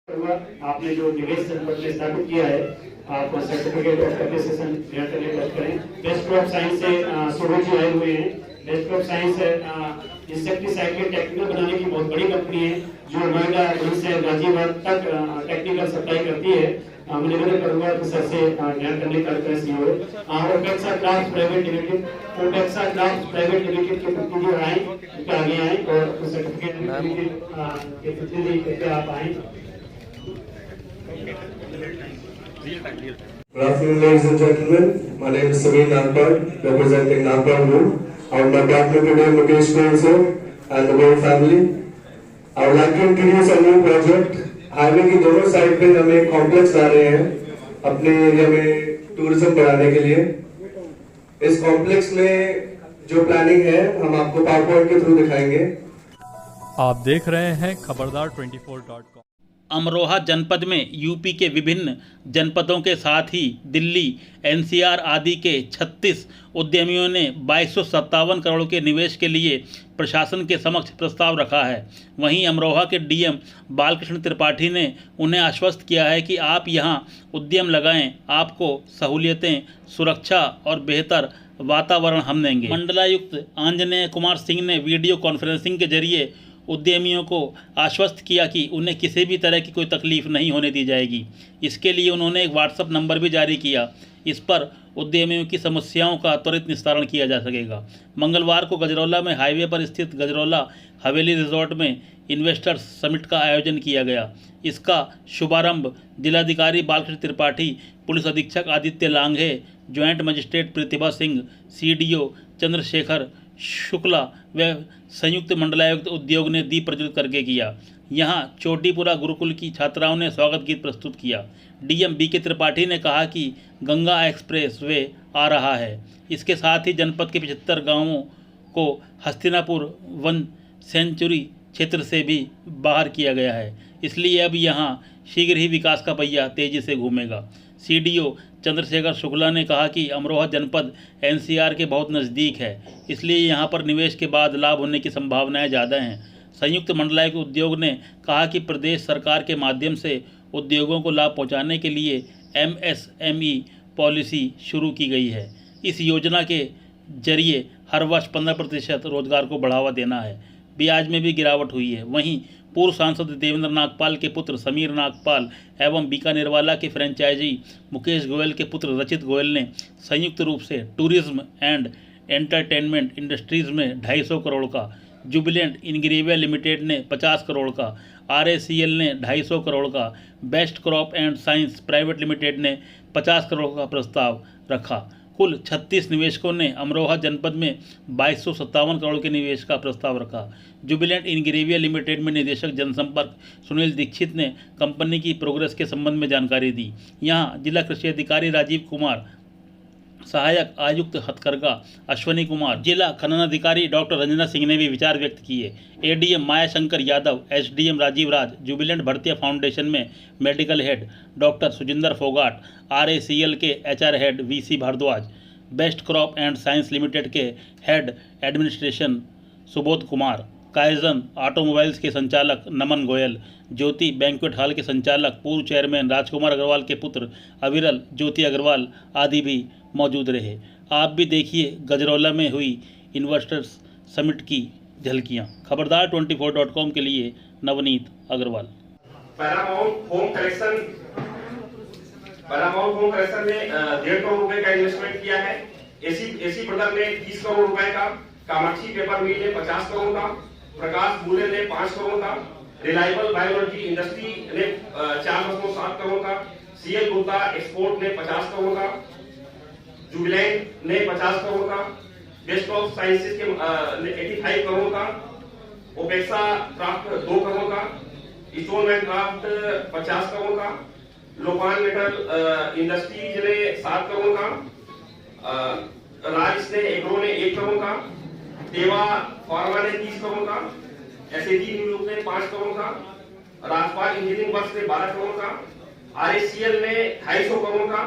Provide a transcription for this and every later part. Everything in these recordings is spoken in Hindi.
आपने जो निवेश जनपद में स्थापित किया है, आप सर्टिफिकेट ऑफ एप्रिसिएशन करें। बैचलर ऑफ साइंस से सूरज जी आए हुए हैं। बैचलर ऑफ साइंस इंसेक्टिसाइड के टेक्निकल बनाने की बहुत बड़ी कंपनी है जो नोएडा से गाजियाबाद तक टेक्निकल सप्लाई करती है। मैं निवेदन करूंगा कि सर से ज्ञान करने का सीईओ ओपेक्सा क्राफ्ट प्राइवेट लिमिटेड के प्रतिनिधि आए, आगे आए और सर्टिफिकेट के प्रतिनिधि आप आए। Good afternoon, ladies and gentlemen. My name is Sameer Nagpal, representing Nagpal Group. Our partner today, Mukesh Goel sir, and the Goel family. I would like to introduce a new project. Highway की दोनों साइड पे हम एक कॉम्प्लेक्स ला रहे हैं अपने एरिया में टूरिज्म बढ़ाने के लिए। इस कॉम्प्लेक्स में जो प्लानिंग है हम आपको पावरपॉइंट के थ्रू दिखाएंगे। आप देख रहे हैं खबरदार24.com। अमरोहा जनपद में यूपी के विभिन्न जनपदों के साथ ही दिल्ली, एनसीआर आदि के 36 उद्यमियों ने 2257 करोड़ के निवेश के लिए प्रशासन के समक्ष प्रस्ताव रखा है। वहीं अमरोहा के डीएम बालकृष्ण त्रिपाठी ने उन्हें आश्वस्त किया है कि आप यहां उद्यम लगाएं, आपको सहूलियतें, सुरक्षा और बेहतर वातावरण हम देंगे। मंडलायुक्त आंजनेय कुमार सिंह ने वीडियो कॉन्फ्रेंसिंग के जरिए उद्यमियों को आश्वस्त किया कि उन्हें किसी भी तरह की कोई तकलीफ नहीं होने दी जाएगी। इसके लिए उन्होंने एक व्हाट्सएप नंबर भी जारी किया। इस पर उद्यमियों की समस्याओं का त्वरित निस्तारण किया जा सकेगा। मंगलवार को गजरौला में हाईवे पर स्थित गजरौला हवेली रिजॉर्ट में इन्वेस्टर्स समिट का आयोजन किया गया। इसका शुभारंभ जिलाधिकारी बालकृष्ण त्रिपाठी, पुलिस अधीक्षक आदित्य लांघे, joint magistrate Pratibha Singh, CDO Chandrashekhar Shukla व संयुक्त मंडलायुक्त उद्योग ने दीप प्रज्वलित करके किया। यहां चोटीपुरा गुरुकुल की छात्राओं ने स्वागत गीत प्रस्तुत किया। डीएम बीके त्रिपाठी ने कहा कि गंगा एक्सप्रेस वे आ रहा है। इसके साथ ही जनपद के 75 गांवों को हस्तिनापुर वन सेंचुरी क्षेत्र से भी बाहर किया गया है, इसलिए अब यहां शीघ्र ही विकास का पहिया तेजी से घूमेगा। सीडीओ चंद्रशेखर शुक्ला ने कहा कि अमरोहा जनपद एनसीआर के बहुत नज़दीक है, इसलिए यहां पर निवेश के बाद लाभ होने की संभावनाएं ज़्यादा हैं। संयुक्त मंडलायुक्त उद्योग ने कहा कि प्रदेश सरकार के माध्यम से उद्योगों को लाभ पहुंचाने के लिए एमएसएमई पॉलिसी शुरू की गई है। इस योजना के जरिए हर वर्ष 15% रोजगार को बढ़ावा देना है। ब्याज में भी गिरावट हुई है। वहीं पूर्व सांसद देवेंद्र नागपाल के पुत्र समीर नागपाल एवं बीकानेर वाला के फ्रेंचाइजी मुकेश गोयल के पुत्र रचित गोयल ने संयुक्त रूप से टूरिज्म एंड एंटरटेनमेंट इंडस्ट्रीज में 250 करोड़ का, जुबिलेंट इंग्रेविया लिमिटेड ने 50 करोड़ का, आरएसीएल ने 250 करोड़ का, best crop and science private limited ने 50 करोड़ का प्रस्ताव रखा। कुल 36 निवेशकों ने अमरोहा जनपद में 2257 करोड़ के निवेश का प्रस्ताव रखा। जुबिलेंट इंग्रेविया लिमिटेड में निदेशक जनसंपर्क सुनील दीक्षित ने कंपनी की प्रोग्रेस के संबंध में जानकारी दी। यहां जिला कृषि अधिकारी राजीव कुमार, सहायक आयुक्त हथकरघा अश्वनी कुमार, जिला खनन अधिकारी डॉक्टर रंजना सिंह ने भी विचार व्यक्त किए। ADM Mayashankar Yadav, SDM Rajeev Raj, Jubilant Bhartia foundation में medical head doctor Sujinder Phogat, RACL के HR head VC Bhardwaj, best crop and science limited के head administration Subodh Kumar, Kaizen automobiles के संचालक नमन गोयल, ज्योति बैंक्वेट हॉल के संचालक पूर्व चेयरमैन राजकुमार अग्रवाल के पुत्र अविरल ज्योति अग्रवाल आदि भी मौजूद रहे। आप भी देखिए गजरौला में हुई इन्वेस्टर्स समिट की झलकियां। खबरदार 24.com के लिए Navneet Agarwal. Paramount home collection ने 1.5 करोड़ रुपए का इन्वेस्टमेंट किया है। एसी ब्रदर ने 30 करोड़ रुपए का, कामाक्षी पेपर मिल ने 50 करोड़ का, प्रकाश बुले ने 5 करोड़ का, रिलायबल बायोलॉजी इंडस्ट्री ने 4.7 करोड़ का, सीएल गुप्ता एक्सपोर्ट ने 50 करोड़ का, जुबिलेंट ने 50 करोड़ का, बेस्ट ऑफ साइंसेज के 85 करोड़ का, ओपेक्सा क्राफ्ट 2 करोड़ का, स्टोनमैन क्राफ्ट 50 करोड़ का, लोपान मेटल इंडस्ट्रीज ने 7 करोड़ का, राज ने एग्रो ने 1 करोड़ का, देवा फार्मा ने 30 करोड़ का, एसएजी न्यू ने 5 करोड़ का, राजपाल इंजीनियरिंग वर्क्स ने 12 करोड़ का, आरएसीएल ने 250 करोड़ का,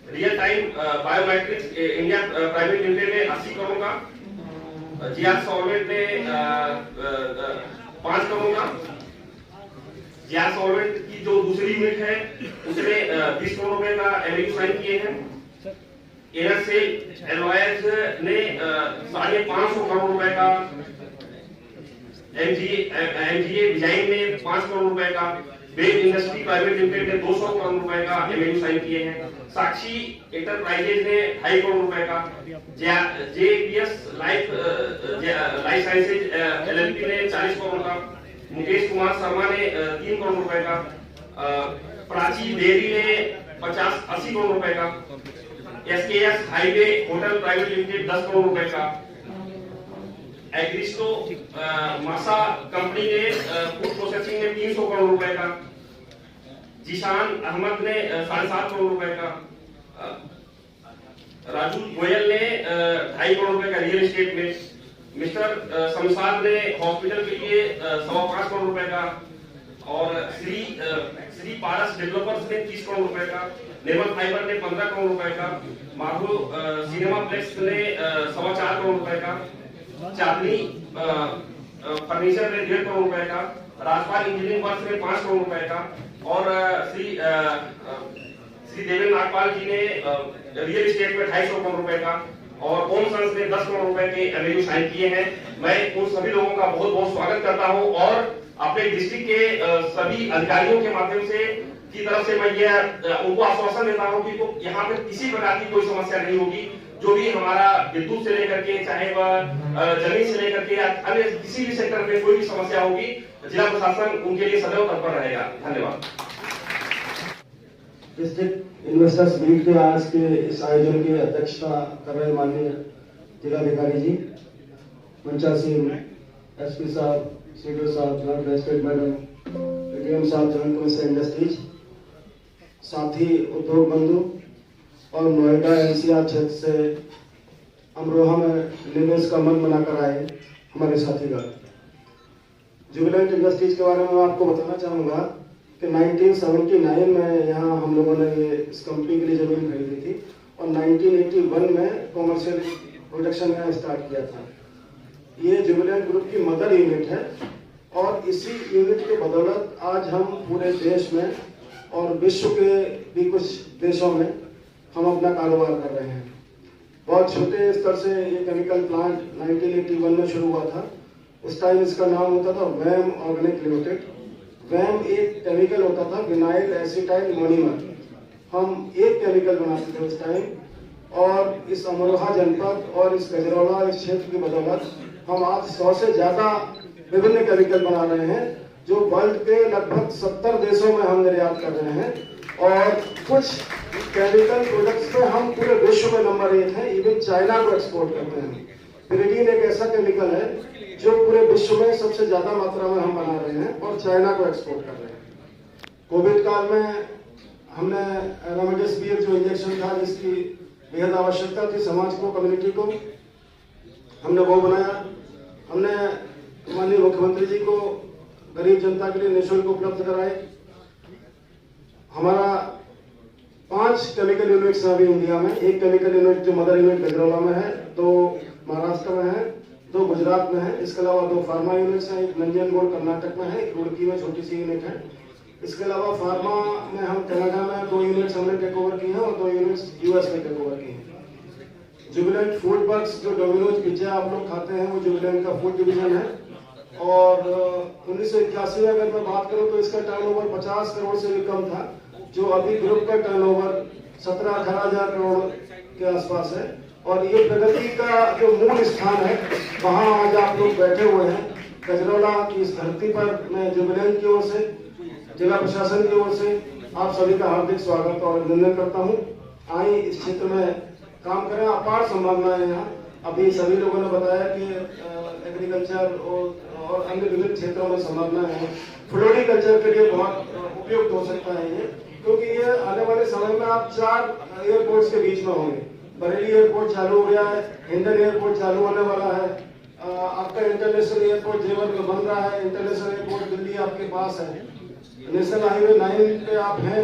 real time biometrics India private limited ने 80 करोड़ का, जीआर सॉल्वेंट ने 5 करोड़ का, जेआर सॉल्वेंट की जो दूसरी यूनिट है उसमें 20 करोड़ रुपए का एमओयू साइन किए हैं। एनएसए एलवाइज ने 550 करोड़ रुपए का, एमजीए डिजाइन में 5 करोड़ रुपए का, वेब इंडस्ट्री प्राइवेट लिमिटेड ने 200 करोड़ रुपए का एमओयू साइन किए हैं। साक्षी एंटरप्राइजेज ने 2.5 करोड़ रुपए का, जेपीएस लाइफ साइंसेज एलएलपी ने 40 करोड़ का, मुकेश कुमार शर्मा ने 3 करोड़ रुपए का, प्राची डेयरी ने 80 करोड़ रुपए का, SKS highway hotel private limited 10 crore रुपए का, एग्रिस्टो मासा कंपनी ने फूड प्रोसेसिंग में 300 करोड़ रुपए का, जीशान अहमद ने 7.5 करोड़ रुपए का, राजू गोयल ने 2.5 करोड़ रुपए का रियल एस्टेट में, मिस्टर शमशाद ने हॉस्पिटल के लिए 5.25 करोड़ रुपए का, और श्री पारस डेवलपर्स ने 30 करोड़ रुपए का, नेवल फाइबर ने 15 करोड़ रुपए का, माधो सिनेमा प्लेक्स ने 4.25 करोड़ रुपए का, चांदनी फर्नीचर ने 1.5 करोड़ रुपए का, राजपाल इंजीनियरिंग वर्क्स ने 5 करोड़ रुपए का, और श्री देवेंद्र नागपाल जी ने रियल एस्टेट में 250 करोड़ रुपए का, और ओम सन्स ने 10 करोड़ रुपए के एमओयू साइन किए हैं। मैं उन सभी लोगों का बहुत बहुत स्वागत करता हूं और अपने डिस्ट्रिक्ट के सभी अधिकारियों के माध्यम से की तरफ से मैं ये उनको आश्वासन देता हूं कि यहाँ पे किसी प्रकार की कोई समस्या नहीं होगी। जो भी हमारा विद्युत से लेकर के, चाहे वह जमीन से लेकर के या अन्य किसी भी सेक्टर में कोई भी समस्या होगी, जिला प्रशासन उनके लिए सदैव तत्पर रहेगा। धन्यवाद। डिस्ट्रिक्ट इन्वेस्टर्स मीट के आज के इस आयोजन की अध्यक्षता कर रहे माननीय जिलाधिकारी जी, मंचा सिंह, एसपी साहब, सीडीओ साहब, जॉइंट मैजिस्ट्रेट मैडम, एडीएम साहब, जॉइंट कमिश्नर इंडस्ट्रीज, साथी उद्योग बंधु और नोएडा एनसीआर क्षेत्र से अमरोहा में निवेश का मन बनाकर आए हमारे साथीगण। जुबिलेंट इंडस्ट्रीज के बारे में मैं आपको बताना चाहूँगा कि 1979 में यहाँ हम लोगों ने ये इस कंपनी के लिए जमीन खरीदी थी और 1981 में कॉमर्शियल प्रोडक्शन में स्टार्ट किया था। ये जुबिलेंट ग्रुप की मदर यूनिट है और इसी यूनिट के बदौलत आज हम पूरे देश में और विश्व के भी कुछ देशों में हम अपना कारोबार कर रहे हैं। बहुत छोटे स्तर से ये केमिकल प्लांट 1981 में शुरू हुआ था। उस टाइम इसका नाम होता था वैम ऑर्गेनिक लिमिटेड। वैम एक केमिकल होता था, विनाइल एसिटाइल मोनिमर। हम एक केमिकल बनाते थे उस टाइम और इस अमरोहा जनपद और इस गजरौला इस क्षेत्र की बदौलत हम आज 100 से ज्यादा विभिन्न केमिकल बना रहे हैं जो वर्ल्ड के लगभग 70 देशों में हम निर्यात कर रहे हैं और कुछ केमिकल प्रोडक्ट्स पे हम पूरे विश्व में नंबर 1 हैं, इवन चाइना को एक्सपोर्ट करते हैं। पिरिडीन एक ऐसा केमिकल है जो पूरे विश्व में सबसे ज्यादा मात्रा में हम बना रहे हैं और चाइना को एक्सपोर्ट कर रहे हैं। कोविड काल में हमने रेमडेसिविर जो इंजेक्शन था जिसकी बेहद आवश्यकता थी समाज को, कम्युनिटी को, हमने वो बनाया। हमने माननीय मुख्यमंत्री जी को गरीब जनता के लिए निःशुल्क उपलब्ध कराए। हमारा 5 केमिकल यूनिट्स अभी इंडिया में, एक केमिकल यूनिट जो मदर यूनिट गजरौला में है, 2 महाराष्ट्र में है, 2 गुजरात में है। इसके अलावा 2 फार्मा यूनिट्स हैं, एक नंजनगुड कर्नाटक में है, एक रुड़की में छोटी सी यूनिट है। इसके अलावा फार्मा में हम कनाडा में 2 यूनिट्स हमने टेक ओवर की हैं और 2 यूनिट्स यूएस में टेक ओवर की हैं। जुबिलेंट फूड वर्क्स जो डोमिनोज पिज्जा आप लोग खाते हैं वो जुबिलेंट का फूड डिवीजन है और 1981 में अगर मैं बात करूं तो इसका टर्नओवर 50 करोड़ से भी कम था, जो अभी ग्रुप का टर्नओवर 17-18 हजार करोड़ के आसपास है। और ये प्रगति का जो मूल स्थान है वहाँ आज आप लोग बैठे हुए हैं। गजरौला की इस धरती पर मैं जुबिलेंट की ओर से, जिला प्रशासन की ओर से आप सभी का हार्दिक स्वागत और अभिनंदन करता हूँ। आइए इस क्षेत्र में काम करें, अपार संभावनाएं यहाँ। अभी सभी लोगों ने बताया कि एग्रीकल्चर और अन्य विभिन्न क्षेत्रों में संभावनाएं हैं। फ्लोरिकल्चर के लिए बहुत उपयुक्त हो सकता है ये, क्योंकि ये आने वाले समय में आप 4 एयरपोर्ट्स के बीच में होंगे। बरेली एयरपोर्ट चालू हो गया है, हिंडन एयरपोर्ट चालू होने वाला है, आपका इंटरनेशनल एयरपोर्ट जेवर में बन रहा है, इंटरनेशनल एयरपोर्ट दिल्ली आपके पास है, नेशनल हाईवे 9 पे आप हैं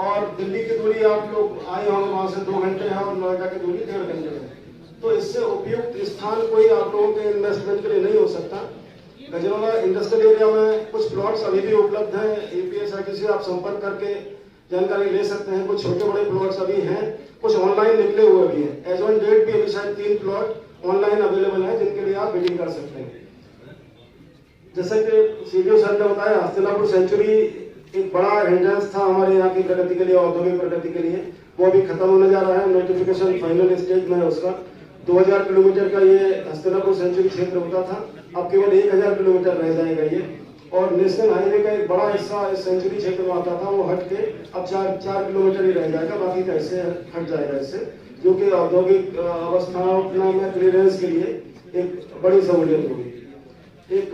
और दिल्ली की दूरी आप लोग आए होंगे वहां से 2 घंटे है और नोएडा की दूरी 1.5 घंटे है। तो इससे उपयुक्त स्थान कोई आप लोगों के इन्वेस्टमेंट के लिए नहीं हो सकता। गजरौला इंडस्ट्रियल एरिया में कुछ प्लॉट्स अभी भी उपलब्ध हैं। APSRTC से आप संपर्क करके जानकारी ले सकते हैं। कुछ छोटे बड़े प्लॉट्स अभी हैं, कुछ ऑनलाइन निकले हुए भी हैं। एज ऑन डेट भी अभी शायद 3 प्लॉट ऑनलाइन अवेलेबल हैं जिनके लिए आप बिडिंग कर सकते हैं। जैसे कि सीडीओ सर ने बताया, हस्तिनापुर सेंचुरी एक बड़ा हिंड्रेंस था हमारे यहाँ की प्रगति के लिए, औद्योगिक प्रगति के लिए, वो अभी खत्म होने जा रहा है। नोटिफिकेशन फाइनल स्टेज में है उसका। 2000 किलोमीटर का ये हस्तिनापुर सेंचुरी क्षेत्र होता था, अब केवल 1000 किलोमीटर रह जाएगा ये। और नेशनल हाईवे का एक बड़ा हिस्सा इस सेंचुरी क्षेत्र में आता था, वो हट के अब 4 किलोमीटर ही रह जाएगा, बाकी का हिस्से हट जाएगा इससे, जो कि औद्योगिक अवस्थाओं में क्लियरेंस के लिए एक बड़ी सहूलियत होगी। एक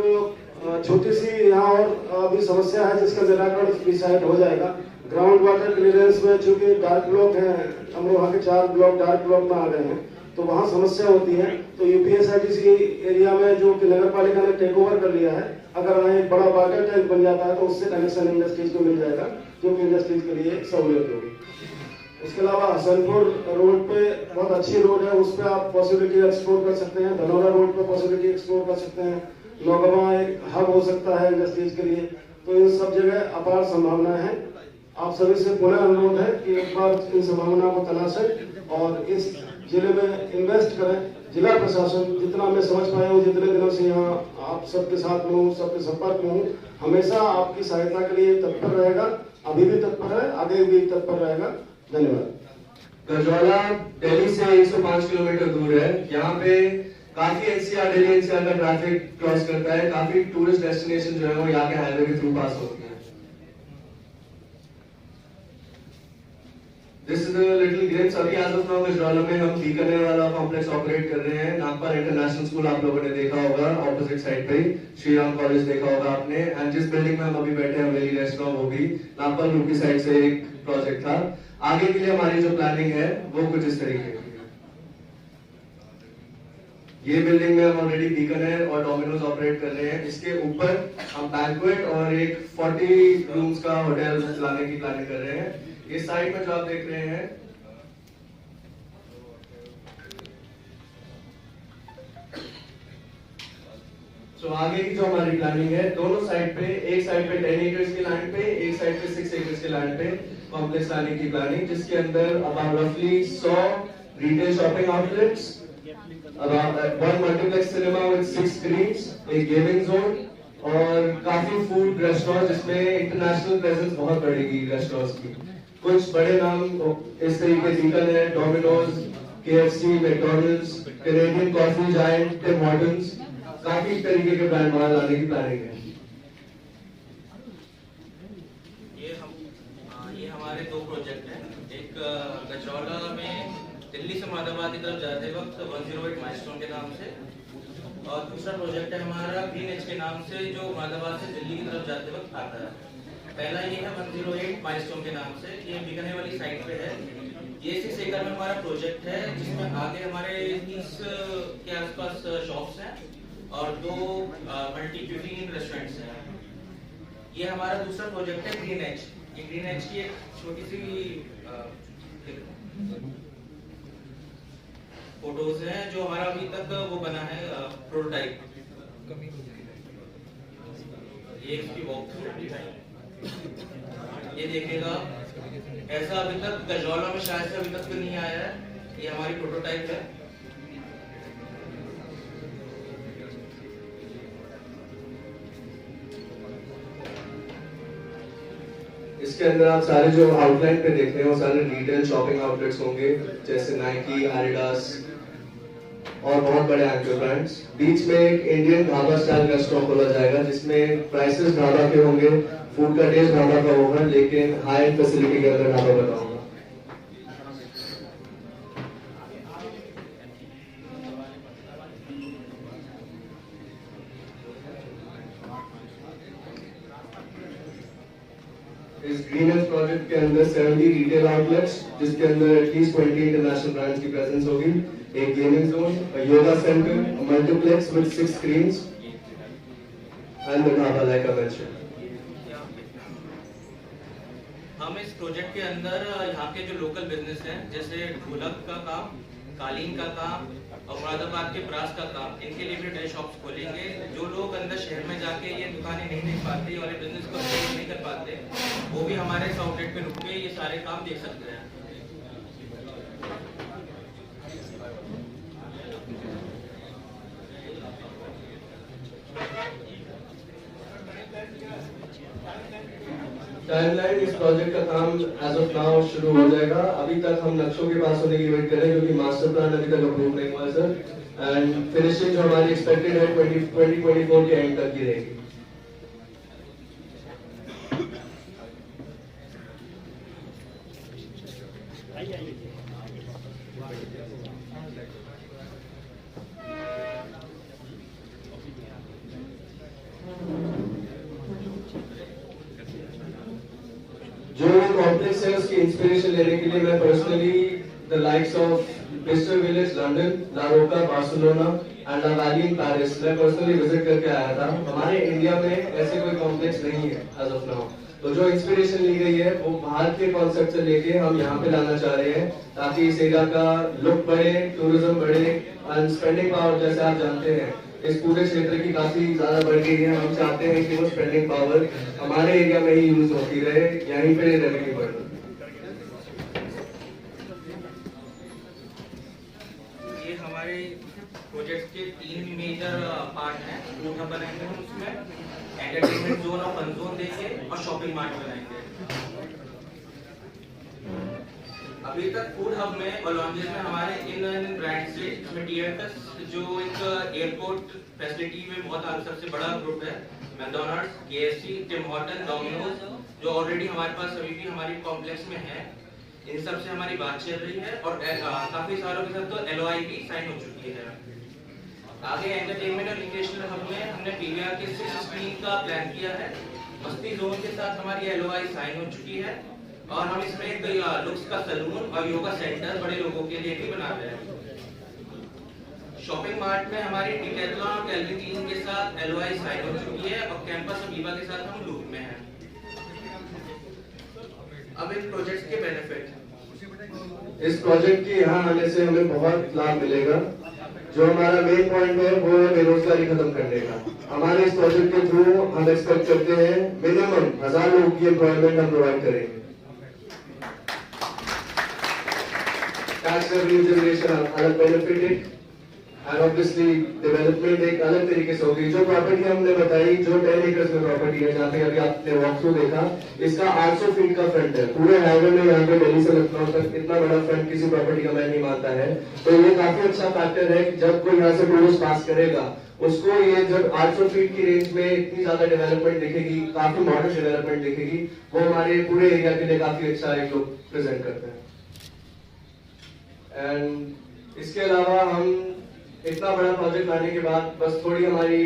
छोटी सी यहाँ और अभी समस्या है जिसका निराकरण डिसाइड हो जाएगा। ग्राउंड वाटर क्लियरेंस में चूंकि डार्क ब्लॉक है, अमरोहा के 4 ब्लॉक डार्क ब्लॉक में आ गए हैं, तो वहाँ समस्या होती है। तो UPSRTC एरिया में जो कि नगर पालिका ने टेक ओवर कर लिया है, अगर वहाँ एक बड़ा वाटर टैंक बन जाता है तो उससे कनेक्शन इंडस्ट्रीज को मिल जाएगा, जो कि इंडस्ट्रीज के लिए सहूलियत होगी। उसके अलावा हसनपुर रोड पे बहुत अच्छी रोड है, उस पर आप पॉसिबिलिटी एक्सप्लोर कर सकते हैं। धनौरा रोड पे पॉसिबिलिटी एक्सप्लोर कर सकते हैं। नौगवा एक हब हो सकता है इंडस्ट्रीज के लिए। तो इन सब जगह अपार संभावना है। आप सभी से पुनः अनुरोध है कि एक बार इन संभावनाओं को तलाशें और इस जिले में इन्वेस्ट करें। जिला प्रशासन, जितना मैं समझ पाया हूँ, जितने दिनों से यहाँ आप सबके साथ में हूँ, सबके संपर्क में हूँ, हमेशा आपकी सहायता के लिए तत्पर रहेगा। अभी भी तत्पर है, आगे भी तत्पर रहेगा। धन्यवाद। गजरौला दिल्ली से 105 किलोमीटर दूर है। यहाँ पे काफी NCR दिल्ली NCR का ट्रैफिक क्रॉस करता है। काफी टूरिस्ट डेस्टिनेशन जो है वो यहाँ के हाईवे के थ्रू पास होती है। This is a little glimpse। अभी आज ऑफ नाउ गजरौला में हम बीकानेर वाला कॉम्प्लेक्स ऑपरेट कर रहे हैं। नागपाल इंटरनेशनल स्कूल आप लोगों ने देखा होगा, ऑपोजिट साइड पे श्री राम कॉलेज देखा होगा आपने। एंड जिस बिल्डिंग में हम अभी बैठे हैं, वेली रेस्टोरेंट, वो भी नागपाल ग्रुप की साइड से एक प्रोजेक्ट था। आगे के लिए हमारी जो प्लानिंग है वो कुछ इस तरीके की है। ये बिल्डिंग में हम ऑलरेडी बीकानेर और डोमिनोज ऑपरेट कर रहे हैं। इसके ऊपर हम बैंक्वेट और एक 40 रूम्स का होटल लाने की प्लानिंग कर रहे हैं। इस साइड में जो आप देख रहे हैं, तो आगे की जो हमारी प्लानिंग है, दोनों साइड पे, एक साइड पे 10 एकर्स के लैंड पे, एक साइड पे 6 एकर्स के लैंड पे कॉम्प्लेक्स लाने की प्लानिंग, जिसके अंदर अबाउट रफली 100 retail shopping outlets, about 1 multiplex cinema with 6 screens, एक गेमिंग जोन और काफी फूड रेस्टोरेंट, जिसमें इंटरनेशनल प्रेजेंस बहुत बढ़ेगी रेस्टोरेंट्स की। कुछ बड़े नाम इस तरीके Bikaner, Domino's, KFC, McDonald's, Canadian coffee giant, Tim Hortons, काफी तरीके के ब्रांड वहां लाने की प्लानिंग है। ये हमारे 2 प्रोजेक्ट हैं। एक गजरौला में दिल्ली से माधवाबाद की तरफ जाते वक्त 108 माइलस्टोन के नाम से, और दूसरा प्रोजेक्ट है हमारा ग्रीन एज के नाम से, जो माधवाबाद से दिल्ली की तरफ जाते वक्त आता है। पहला ये है 108 माइलस्टोन के नाम से, ये बीकानेर वाली साइड पे है। ये 6 एकड़ में हमारा प्रोजेक्ट है, जिसमें आगे हमारे 30 के आसपास शॉप्स हैं और 2 मल्टी क्यूजिन रेस्टोरेंट्स हैं। ये हमारा दूसरा प्रोजेक्ट है ग्रीन एज। ये ग्रीन एज की एक छोटी सी फोटोज हैं जो हमारा अभी तक वो बना है प्रोटोटाइप। ये इसकी वॉक थ्रू ये देखेगा। ऐसा अभी तक गजरौला में शायद से अभी तक तो नहीं आया है। ये हमारी प्रोटोटाइप है। इसके अंदर आप सारे जो आउटलाइन पे देख रहे हैं वो सारे रिटेल शॉपिंग आउटलेट्स होंगे, जैसे नाइकी, एडिडास और बहुत बड़े एंकर ब्रांड्स। बीच में एक इंडियन ढाबा स्टाइल रेस्टोरेंट खोला जाएगा, जिसमें प्राइसेस ढाबा के होंगे, फूड का टेस्ट ढाबा का होगा, लेकिन हाई एंड फैसिलिटी के अंदर ढाबा बताऊंगा। इस ग्रीन एज प्रोजेक्ट के अंदर 70 रिटेल आउटलेट्स, जिसके अंदर एटलीस्ट 20 इंटरनेशनल ब्रांड्स की प्रेजेंस होगी, एक gaming zone, yoga centre, multiplex with 6 screens and the dhaba like I mentioned. हम इस प्रोजेक्ट के अंदर यहाँ के जो लोकल बिजनेस हैं, जैसे ढोलक का काम, कालीन का काम और मुरादाबाद के ब्रास का काम, इनके लिए भी नए शॉप्स खोलेंगे। जो लोग अंदर शहर में जाके ये दुकानें नहीं देख पाते और बिजनेस को अपडेट नहीं कर पाते, वो भी हमारे इस आउटलेट पे रुक के ये सारे काम देख सकते हैं। टाइमलाइन इस प्रोजेक्ट का काम एज ऑफ नाउ शुरू हो जाएगा। अभी तक हम नक्शों के पास होने की वेट कर रहे हैं क्योंकि मास्टर प्लान अभी तक अप्रूव नहीं हुआ है सर। एंड फिनिशिंग जो हमारी एक्सपेक्टेड है 2024 के एंड तक की रहेगी। जो कॉम्प्लेक्स है उसकी इंस्पिरेशन लेने के लिए मैं personally the likes of Bristol village London, La Roca Barcelona and La Vallee in Paris मैं पर्सनली विजिट करके आया था। हमारे इंडिया में ऐसे कोई कॉम्प्लेक्स नहीं है एज ऑफ नाउ। तो जो इंस्पिरेशन ली गई है वो बाहर के कॉन्सेप्ट से लेके हम यहाँ पे लाना चाह रहे हैं ताकि इस एरिया का लुक बढ़े, टूरिज्म बढ़े एंड स्पेंडिंग पावर जैसे आप जानते हैं इस पूरे क्षेत्र की काफी ज्यादा बढ़ गई है। हम चाहते हैं कि वो स्पेंडिंग पावर हमारे एरिया में ही यूज होती रहे, यहीं पे रेवेन्यू बढ़े। ये हमारे प्रोजेक्ट के 3 मेजर पार्ट हैं। फूड हब बनाएंगे हम, उसमें एंटरटेनमेंट जोन और फन जोन देंगे और शॉपिंग मार्ट बनाएंगे। अभी तक फूड हब में और लॉन्जेस में हमारे इन ब्रांड से इसमें TFS जो एक एयरपोर्ट फैसिलिटी में बहुत सबसे बड़ा ग्रुप है, McDonald's, KFC, Tim Horton, Domino's, जो ऑलरेडी हमारे पास अभी भी हमारे कॉम्प्लेक्स में है, इन सब से हमारी बात चल रही है और काफी सारों के साथ तो LOI भी साइन हो चुकी है। आगे एंटरटेनमेंट और रिक्रिएशनल हब में हमने PVR की 6 स्क्रीन का प्लान किया है। मस्ती जोन के साथ हमारी LOI साइन हो चुकी है और हम इसमें एक लुक्स का सैलून और योगा सेंटर बड़े लोगों के लिए भी बना रहे हैं। शॉपिंग मार्ट में हमारी डिकैथलॉन और कैल्विन क्लीन के साथ LOI साइन हो चुकी है और कैंपस और वीवा के साथ हम लूप में हैं। अब इन प्रोजेक्ट्स के बेनिफिट, इस प्रोजेक्ट के यहाँ आने से हमें बहुत लाभ मिलेगा। जो हमारा मेन पॉइंट है वो है बेरोजगारी खत्म करने का। हमारे इस प्रोजेक्ट के थ्रू हम एक्सपेक्ट करते हैं मिनिमम 1000 लोगों की एम्प्लॉयमेंट हम प्रोवाइड करेंगे। टैक्स रेवेन्यू जनरेशन अलग बेनिफिट है एंड ऑब्वियसली डेवलपमेंट एक अलग तरीके से होगी। जो प्रॉपर्टी हमने बताई, जो 10 एकर्स में प्रॉपर्टी है, जहाँ पे अभी आपने वॉक थ्रू देखा, इसका 800 फीट का फ्रंट है। पूरे हाईवे में यहाँ पे दिल्ली से लखनऊ तक इतना बड़ा फ्रंट किसी प्रॉपर्टी का मैं नहीं मानता है। तो ये काफी अच्छा फैक्टर है कि जब कोई यहाँ से टूरिस्ट पास करेगा उसको ये जब 800 फीट की रेंज में इतनी ज्यादा डेवलपमेंट दिखेगी, काफी मॉडर्न डेवलपमेंट दिखेगी, वो हमारे पूरे एरिया के लिए काफी अच्छा एक लोग प्रेजेंट करते हैं। एंड इसके अलावा हम इतना बड़ा प्रोजेक्ट लाने के बाद बस थोड़ी हमारी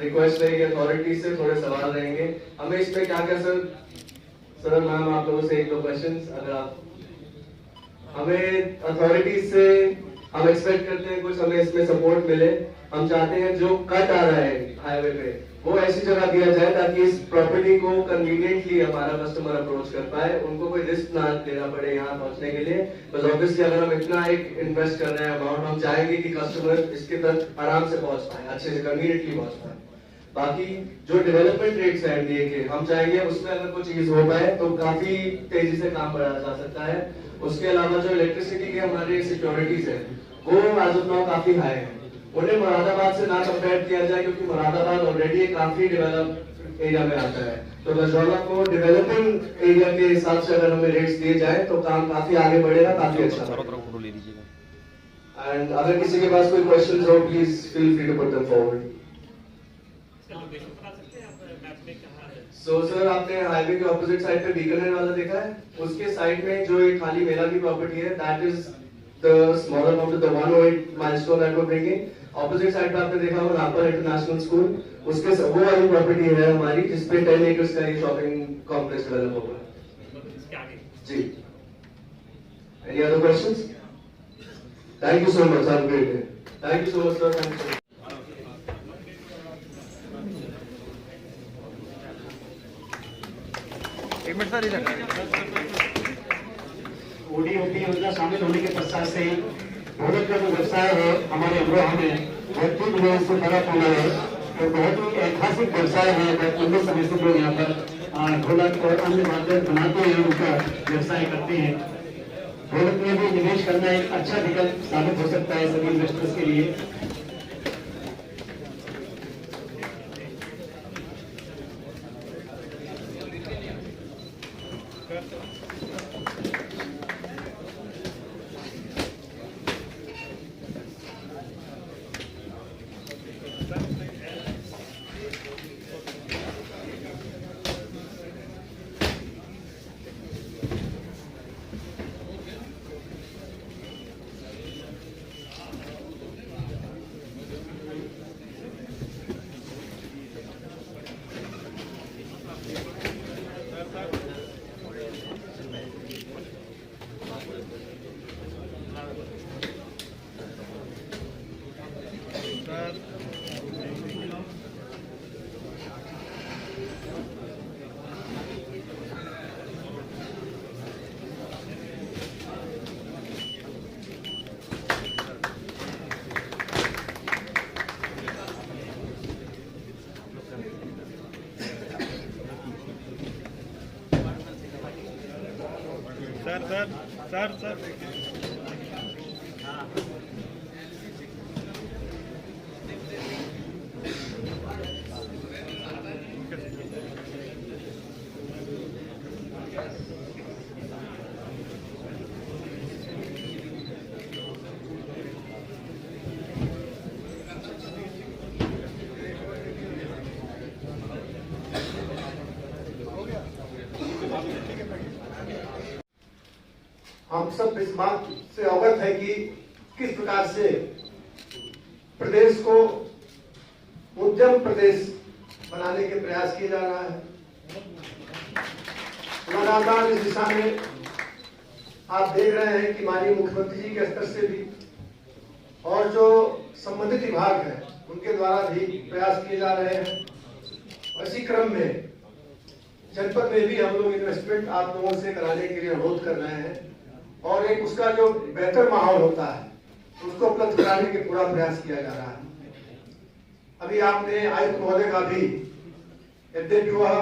रिक्वेस्ट रहेगी अथॉरिटी से, थोड़े सवाल रहेंगे हमें इसमें क्या क्या सर मैम आप लोगों से 1-2 क्वेश्चंस अगर आप हमें अथॉरिटी से हम एक्सपेक्ट करते हैं कुछ हमें इसमें सपोर्ट मिले। हम चाहते हैं जो कट आ रहा है हाईवे पे वो ऐसी जगह दिया जाए ताकि इस प्रॉपर्टी को कन्वीनियंटली हमारा कस्टमर अप्रोच कर पाए, उनको कोई रिस्क ना लेना पड़े यहाँ पहुंचने के लिए। बस ऑब्वियसली अगर हम इतना एक इन्वेस्ट कर रहे हैं अमाउंट, हम चाहेंगे कि कस्टमर इसके तक आराम से पहुंच पाए, अच्छे से कन्वीनियंटली पहुंच पाए। बाकी जो डेवलपमेंट रेट्स हैं एनडीए के, हम चाहेंगे उसमें अगर कुछ चीज हो पाए तो काफी तेजी से काम बढ़ाया जा सकता है। उसके अलावा जो इलेक्ट्रिसिटी के हमारे सिक्योरिटीज है वो एज ऑफ नाउ काफी हाई है, उन्हें मुरादाबाद से ना कंपेयर किया जाए क्योंकि मुरादाबाद ऑलरेडी काफी डेवलप एरिया में आता है। तो गजरौला को डेवलपिंग एरिया के हिसाब से अगर हमें रेट्स दिए जाए तो काम काफी आगे बढ़ेगा, काफी अच्छा। एंड अगर किसी के पास कोई क्वेश्चंस हो please feel free to put them forward. So sir आपने हाईवे के ऑपोजिट साइड पे बीकानेर वाला देखा है, उसके साइड में जो एक खाली मेला की प्रॉपर्टी है that is the smaller of the 108 milestone that we bringing. Opposite side पे आपने देखा होगा नागपुर इंटरनेशनल स्कूल, उसके वो वाली प्रॉपर्टी है हमारी जिसपे 10 एकर्स का ये शॉपिंग कॉम्प्लेक्स डेवलप होगा जी। Any other questions? Thank you so much, have a great day. Thank you so much sir, thank you. ODOP योजना शामिल होने के पश्चात से ढोलक का जो व्यवसाय है हमारे अमरोहा में बहुत ही जो से बड़ा खुला है, तो बहुत ही ऐतिहासिक व्यवसाय है। बहुत लंबे समय से लोग यहाँ पर ढोलक और अन्य वाद्य बनाते हैं, उनका व्यवसाय करते हैं। ढोलक में भी निवेश करना एक अच्छा विकल्प साबित हो सकता है सभी इन्वेस्टर्स के लिए। सर हम सब इस बात से अवगत है कि किस प्रकार से प्रदेश को उद्यम प्रदेश बनाने के प्रयास किए जा रहा है। लगातार इस दिशा में आप देख रहे हैं कि माननीय मुख्यमंत्री जी के स्तर से भी और जो संबंधित विभाग है उनके द्वारा भी प्रयास किए जा रहे हैं। इसी क्रम में जनपद में भी हम लोग इन्वेस्टमेंट आप लोगों से कराने के लिए अनुरोध कर रहे हैं और एक उसका जो बेहतर माहौल होता है उसको उपलब्ध कराने के पूरा प्रयास किया जा रहा है। अभी आपने आयुक्त महोदय का भी, यद्यपि वह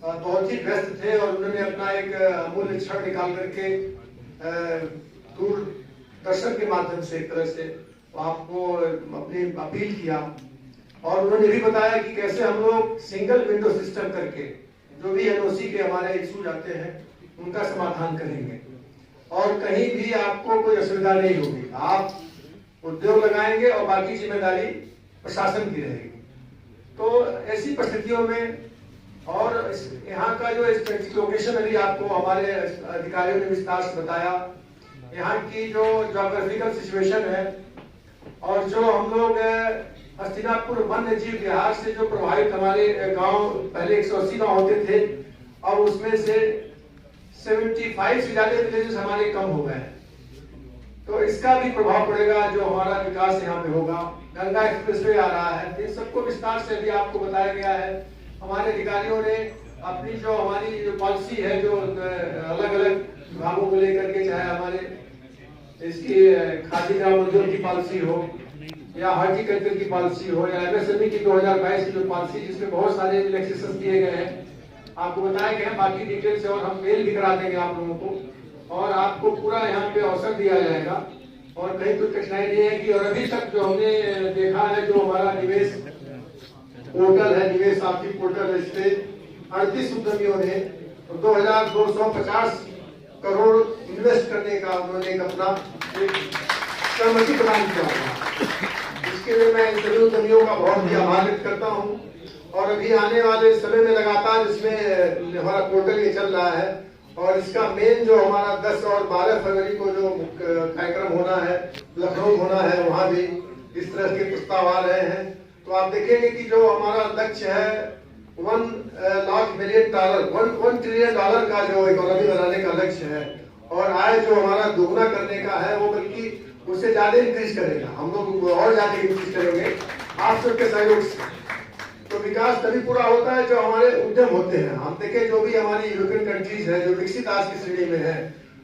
बहुत ही व्यस्त थे और उन्होंने अपना एक अमूल्य क्षण निकाल करके दूरदर्शन के माध्यम से एक तरह से आपको अपनी अपील किया और उन्होंने भी बताया कि कैसे हम लोग सिंगल विंडो सिस्टम करके जो भी एनओसी के हमारे इशू आते हैं उनका समाधान करेंगे और कहीं भी आपको कोई असुविधा नहीं होगी। आप उद्योग लगाएंगे और बाकी जिम्मेदारी प्रशासन की रहेगी। तो ऐसी परिस्थितियों में और यहाँ का जो लोकेशन अभी आपको हमारे अधिकारियों ने विस्तार से बताया, यहाँ की जो ज्योग्राफिकल सिचुएशन है और जो हम लोग हस्तिनापुर वन्य जीव विहार से जो प्रभावित हमारे गांव पहले 180 गांव होते थे और उसमें से 75 से ज्यादा विलेजेस हमारे कम हो गए हैं। तो इसका भी प्रभाव पड़ेगा जो हमारा विकास यहाँ पे होगा। गंगा एक्सप्रेसवे आ रहा है, इन सबको विस्तार से भी आपको बताया गया है। हमारे अधिकारियों ने अपनी जो हमारी जो पॉलिसी है जो अलग अलग विभागों को लेकर के, चाहे हमारे इसकी खादी ग्राम उद्योग की पॉलिसी हो या हॉर्टिकल्चर की पॉलिसी हो या एमएसएमई की 2022 की जो पॉलिसी जिसमें बहुत सारे रिलैक्सेशन दिए गए हैं, आपको बताया गया। बाकी डिटेल से और हम मेल भी करा देंगे आप लोगों को और आपको पूरा यहाँ पे अवसर दिया जाएगा और कहीं कोई कठिनाई नहीं है कि। और अभी तक जो हमने देखा है जो हमारा निवेश पोर्टल है, निवेश आपकी पोर्टल है, इस पे 38 उद्यमियों ने 2250 करोड़ इन्वेस्ट करने का उन्होंने अपना सहमति प्रदान किया। इसके लिए मैं इन सभी उद्यमियों का बहुत ही आभार व्यक्त करता हूँ। और अभी आने वाले समय में लगातार इसमें हमारा पोर्टल ये चल रहा है और इसका मेन जो हमारा 10 और 12 फरवरी को जो कार्यक्रम होना है, लखनऊ होना है, वहाँ भी इस तरह के प्रस्ताव आ रहे हैं। तो आप देखेंगे कि जो हमारा लक्ष्य है $1 लाख मिलियन, $1 ट्रिलियन का जो इकोनॉमी बनाने का लक्ष्य है और आय जो हमारा दोगुना करने का है, वो बल्कि उससे ज्यादा इंक्रीज करेगा। हम लोग और ज्यादा इंक्रीज करेंगे आप सबके सहयोग से। तो विकास तभी पूरा होता है जो हमारे उद्यम होते हैं। हम देखें जो भी हमारी यूरोपियन कंट्रीज है जो विकसित आज की श्रेणी में है,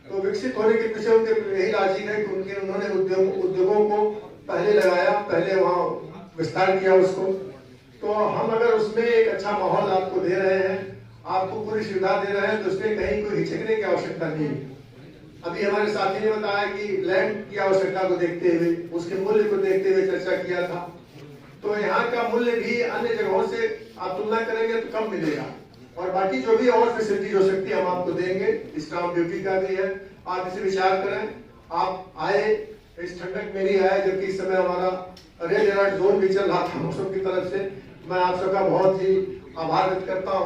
तो विकसित होने के पीछे उनके यही लॉजिक है कि उन्होंने उद्योगों को पहले लगाया, पहले वहाँ विस्तार किया उसको। तो हम अगर उसमें एक अच्छा माहौल आपको दे रहे हैं, आपको पूरी सुविधा दे रहे हैं, तो उसमें कहीं कोई हिचकने की आवश्यकता नहीं है। अभी हमारे साथी ने बताया कि लैंड की आवश्यकता को देखते हुए, उसके मूल्य को देखते हुए चर्चा किया था। तो यहाँ का मूल्य भी अन्य जगहों से आप तुलना करेंगे तो कम मिलेगा, और बाकी जो भी और फैसिलिटी हो सकती है हम आपको देंगे। स्टाम्प ड्यूटी का भी है, आप इसे विचार करें। आप आए, इस ठंडक में नहीं आए, जबकि इस समय हमारा रेड अलर्ट जोन भी चल रहा था मौसम की तरफ से। मैं आप सबका बहुत ही आभार व्यक्त करता हूँ।